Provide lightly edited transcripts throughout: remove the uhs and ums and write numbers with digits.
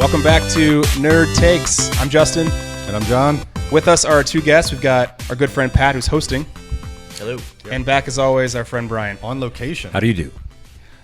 Welcome back to Nerd Takes. I'm Justin. And I'm John. With us are our two guests. We've got our good friend Pat, who's hosting. Hello. And back, as always, our friend Brian. On location. How do you do?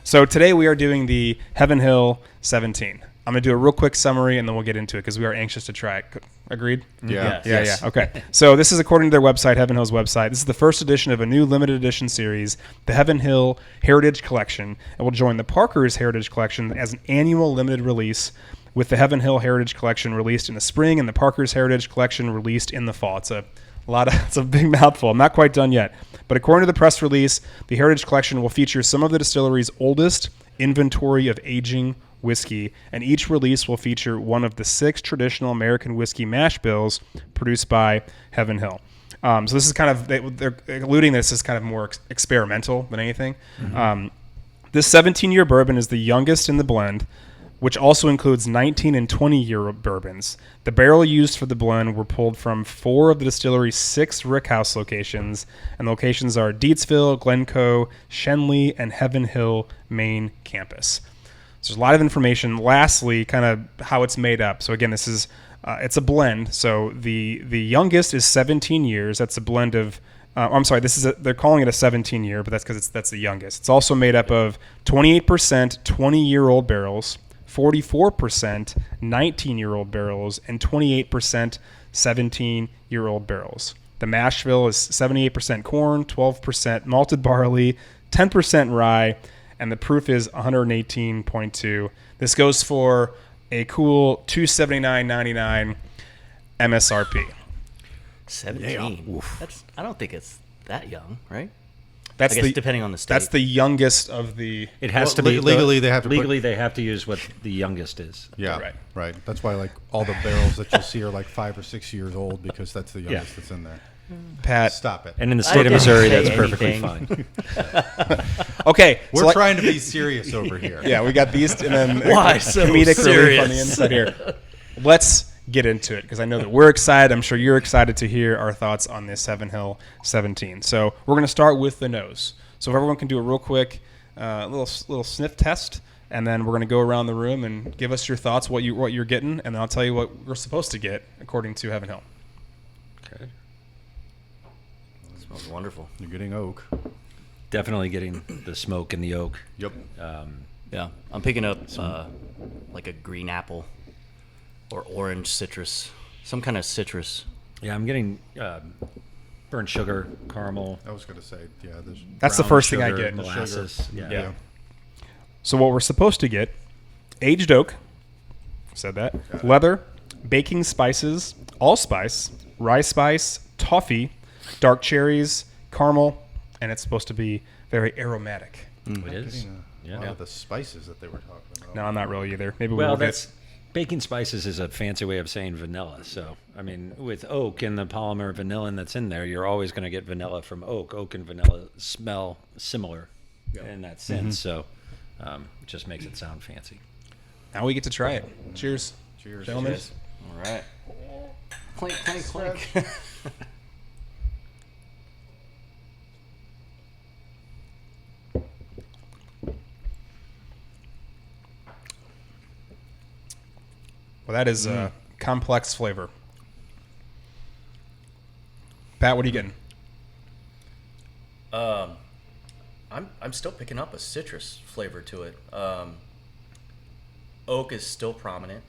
So today we are doing the Heaven Hill 17. I'm going to do a real quick summary, and then we'll get into it because we are anxious to try it. Agreed? Yeah. Yes. Yeah. Okay. So this is according to their website, Heaven Hill's website. This is the first edition of a new limited edition series, the Heaven Hill Heritage Collection, and will join the Parker's Heritage Collection as an annual limited release, with the Heaven Hill Heritage Collection released in the spring and the Parker's Heritage Collection released in the fall. It's a big mouthful. I'm not quite done yet. But according to the press release, the Heritage Collection will feature some of the distillery's oldest inventory of aging whiskey, and each release will feature one of the 6 traditional American whiskey mash bills produced by Heaven Hill. So this is kind of, they're alluding this is kind of more experimental than anything. Mm-hmm. This 17-year bourbon is the youngest in the blend, which also includes 19 and 20-year bourbons. The barrel used for the blend were pulled from 4 of the distillery's 6 Rickhouse locations, and the locations are Deatsville, Glencoe, Shenley, and Heaven Hill main campus. So there's a lot of information. Lastly, kind of how it's made up. So again, this is it's a blend. So the youngest is 17 years. That's a blend of they're calling it a 17 year, but that's because that's the youngest. It's also made up of 28% 20-year-old barrels, 44% 19-year-old barrels, and 28% 17-year-old barrels. The mash bill is 78% corn, 12% malted barley, 10% rye, and the proof is 118.2. This goes for a cool $279.99 MSRP. 17. I don't think it's that young, right? That's I guess depending on the state. That's the youngest of the. It has to be legally. They have to they have to use what the youngest is. Yeah, right. That's why like all the barrels that you'll see are like 5 or 6 years old because that's the youngest that's in there. Pat, stop it. And in the state of Missouri, that's perfectly fine. Okay, we're trying to be serious over here. Yeah, we got these, and then Why so comedic serious? relief on the inside here. Let's get into it because I know that we're excited. I'm sure you're excited to hear our thoughts on this Heaven Hill 17. So we're going to start with the nose. So if everyone can do a real quick little sniff test, and then we're going to go around the room and give us your thoughts, what you're getting, and then I'll tell you what we're supposed to get according to Heaven Hill. Okay. It smells wonderful. You're getting oak. Definitely getting the smoke and the oak. Yep. Yeah, I'm picking up like a green apple or orange citrus, some kind of citrus. Yeah, I'm getting burnt sugar, caramel. I was gonna say, yeah. That's the first thing I get. Molasses. Yeah. So what we're supposed to get: aged oak. Said that. Leather, baking spices, allspice, rye spice, toffee, dark cherries, caramel, and it's supposed to be very aromatic. It is. A lot of the spices that they were talking about. No, I'm not really either. Maybe Well, we'll that's baking spices is a fancy way of saying vanilla. So, I mean, with oak and the polymer vanillin that's in there, you're always going to get vanilla from oak. Oak and vanilla smell similar in that sense. So, it just makes it sound fancy. Now we get to try it. Cheers. Cheers, gentlemen. Cheers. All right. Clink, clink, clink. Well, that is a complex flavor. Pat, what are you getting? I'm still picking up a citrus flavor to it. Oak is still prominent,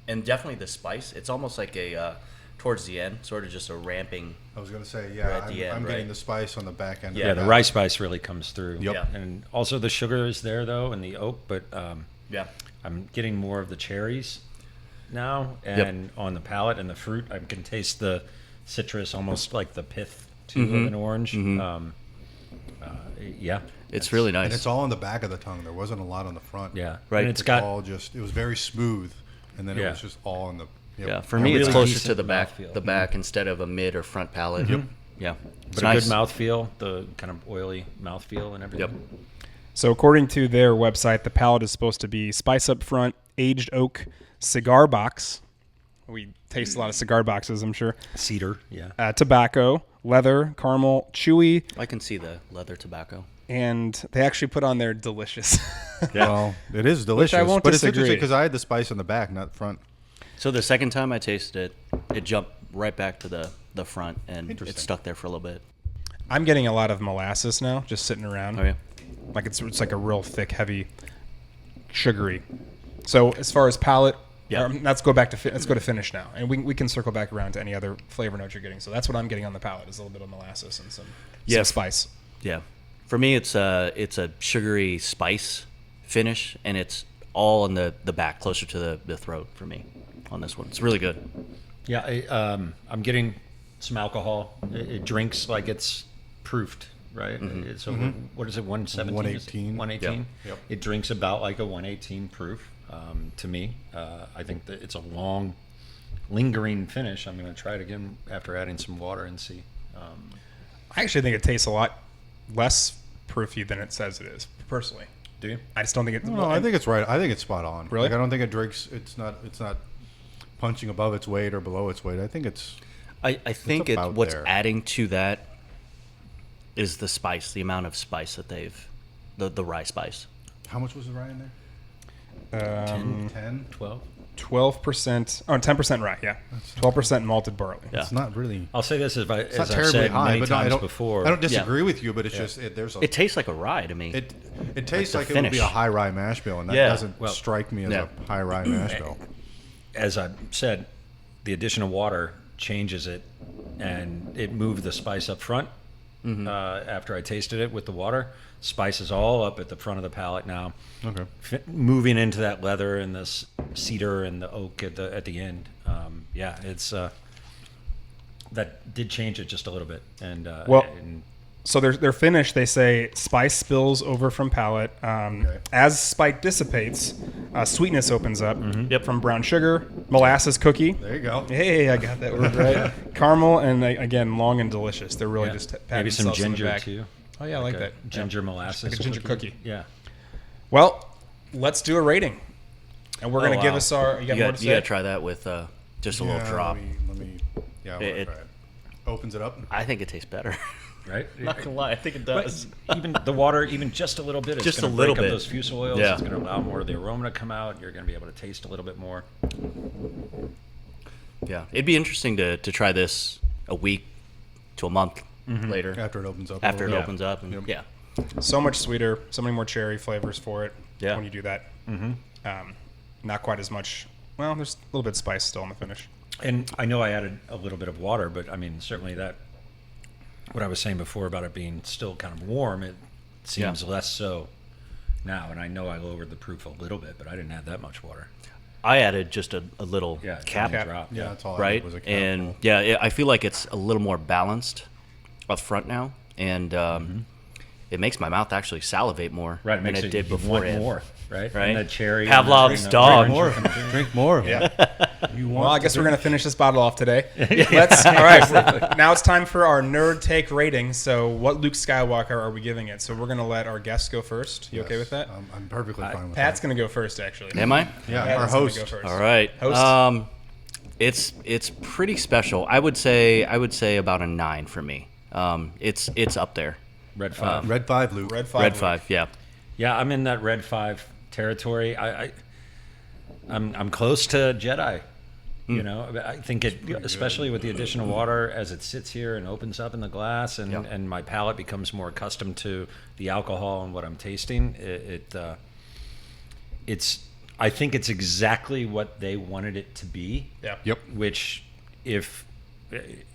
and definitely the spice. It's almost like a towards the end, sort of just a ramping. I was gonna say, at the end, I'm getting right? the spice on the back end. Yeah, of the that. rice spice really comes through. Yep. Yeah. And also the sugar is there, though, and the oak, but Yeah. I'm getting more of the cherries now, and on the palate and the fruit, I can taste the citrus, almost like the pith too of an orange. Yeah, It's really nice. And it's all on the back of the tongue. There wasn't a lot on the front. yeah, Right. And it's It got was very smooth, and then it Yeah. was just all in the. Yep. yeah, for a me, it's really closer to decent the back, mouthfeel. instead of a mid or front palate. Yeah, it's but nice. a good mouthfeel, the kind of oily mouthfeel and everything. Yep. So according to their website, the palate is supposed to be spice up front, aged oak, cigar box. We taste a lot of cigar boxes, I'm sure. Cedar, yeah. Tobacco, leather, caramel, chewy, I can see the leather tobacco. and they actually put on there delicious. Well, it is delicious, won't but it's disagree. interesting because I had the spice on the back, not the front. So the second time I tasted it, it jumped right back to the front, and it Interesting. stuck there for a little bit. I'm getting a lot of molasses now, just sitting around. Oh yeah. Like it's like a real thick, heavy, sugary. So as far as palate, Yeah. let's go back to let's go to finish now, and we can circle back around to any other flavor note you're getting. So that's what I'm getting on the palate is a little bit of molasses and some spice. Yeah. For me, it's a sugary spice finish, and it's all in the back, closer to the throat for me on this one. It's really good. Yeah, I'm getting some alcohol. It drinks like it's proofed, right? So what is it, 117? 118. 118? Yep. It drinks about like a 118 proof to me. I think that it's a long, lingering finish. I'm going to try it again after adding some water and see. I actually think it tastes a lot less proofy than it says it is. Personally, Do you? I just don't think it. No, I think it's right. I think it's spot on. Really? Like, I don't think it drinks. It's not punching above its weight or below its weight. I think it's. I think about what's there. adding to that is the spice, the amount of spice that the rye spice. How much was the rye in there? 10? 12? 12%. Oh, 10% rye. Yeah, 12% malted barley. Yeah. It's not really. I'll say this as It's not I've terribly said high, many but no, I times don't. before. I don't disagree with you, but it's just there's a. It tastes like a rye to me. It tastes the like it would be finish. a high rye mash bill, and that Yeah. doesn't Well, strike me as yeah. a high rye mash bill. As I said, the addition of water changes it, and it moved the spice up front. After I tasted it with the water, spice is all up at the front of the palate now. Okay. Moving into that leather and this cedar and the oak at the end. Yeah, it's that did change it just a little bit. And So their finish, they say spice spills over from palate. As spice dissipates, sweetness opens up. Yep. From brown sugar, molasses cookie. There you go. Hey, I got that word right. Caramel and again long and delicious. They're really yeah, just patting maybe some themselves on the ginger back. too. Oh yeah, I like a that. ginger molasses, Like a ginger cookie. Yeah. Well, let's do a rating, and we're gonna give us our. You got more to You gotta say? try that with just a little drop. Let me. Yeah, I wanna It- try it. Opens it up. I think it tastes better. Right. Not gonna lie, I think it But does. even the water, even just a little bit, it's Just going a to break little up bit. those fusel oils. Yeah. It's going to allow more of the aroma to come out. You're going to be able to taste a little bit more. Yeah, it'd be interesting to try this a week to a month later After it opens up. after it a little opens up. And, yeah, So much sweeter, so many more cherry flavors for it. Yeah. When you do that, not quite as much. Well, there's a little bit of spice still in the finish. And I know I added a little bit of water, but I mean, certainly that, what I was saying before about it being still kind of warm, it seems less so now. And I know I lowered the proof a little bit, but I didn't add that much water. I added just a little Yeah. cap, tiny drop. Yeah, that's all. I right? did was a cap. And I feel like it's a little more balanced up front now, and it makes my mouth actually salivate more Right. It than makes it did you before. want more, right? Right. And the cherry. Pavlov's and the dog. orange. Drink more. Yeah. You want? Well, I guess we're gonna finish this bottle off today. Let's. All right. Now it's time for our nerd take rating. So, what Luke Skywalker are we giving it? So we're gonna let our guests go first. You okay with that? I'm perfectly fine with Pat's that. gonna go first, actually. Am I? Yeah, Pat's our gonna host. go first. All right. Host. It's pretty special. I would say about a 9 for me. It's up there. Red 5. Red 5, Luke. Red 5. Red 5. Yeah. Yeah, I'm in that red 5 territory. I'm close to Jedi. You know, I think it, especially with the addition of water as it sits here and opens up in the glass, and, Yeah. and my palate becomes more accustomed to the alcohol and what I'm tasting. I think it's exactly what they wanted it to be. Yeah. Yep. Which,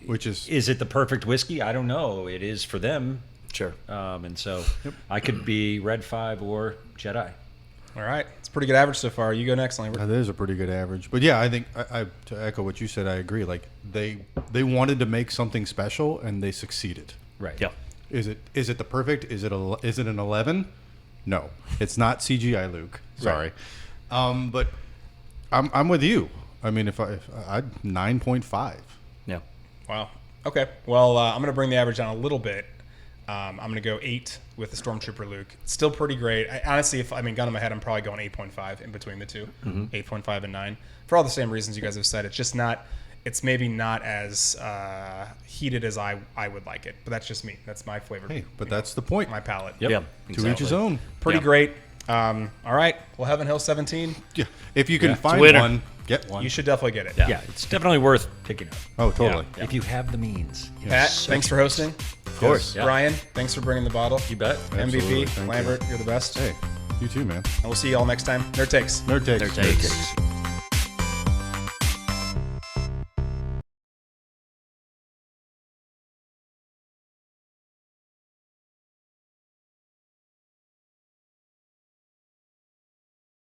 Which is is it the perfect whiskey? I don't know. It is for them. Sure. And so I could be red 5 or Jedi. All right. It's a pretty good average so far. You go next, Lambert. that is a pretty good average. But yeah, I think I to echo what you said, I agree. Like they wanted to make something special and they succeeded. Right. Yeah. Is it the perfect? Is it an 11? No, it's not CGI Luke. Sorry, but I'm with you. I mean, if I'd 9.5. Yeah. Wow. Okay. Well, I'm going to bring the average down a little bit. I'm going to go 8 with the Stormtrooper Luke. Still pretty great. Honestly, gun in my head, I'm probably going 8.5 in between the two. 8.5 and 9. For all the same reasons you guys have said. It's just not, it's maybe not as heated as I would like it. But that's just me. That's my flavor. Hey, but that's the point. My palate. Yep. Yeah. To each his own. Pretty Yeah. great. All right. Well, Heaven Hill 17. Yeah. If you can Yeah. find winner. one, get one. You should definitely get it. Yeah, it's definitely worth picking up. Oh, totally. If you have the means. Pat, thanks for hosting. Of course. Yeah. Brian, thanks for bringing the bottle. You bet. Absolutely. MVP, Thank you. Lambert, you're the best. Hey, you too, man. And we'll see you all next time. Nerd Takes. Nerd takes. Nerd takes.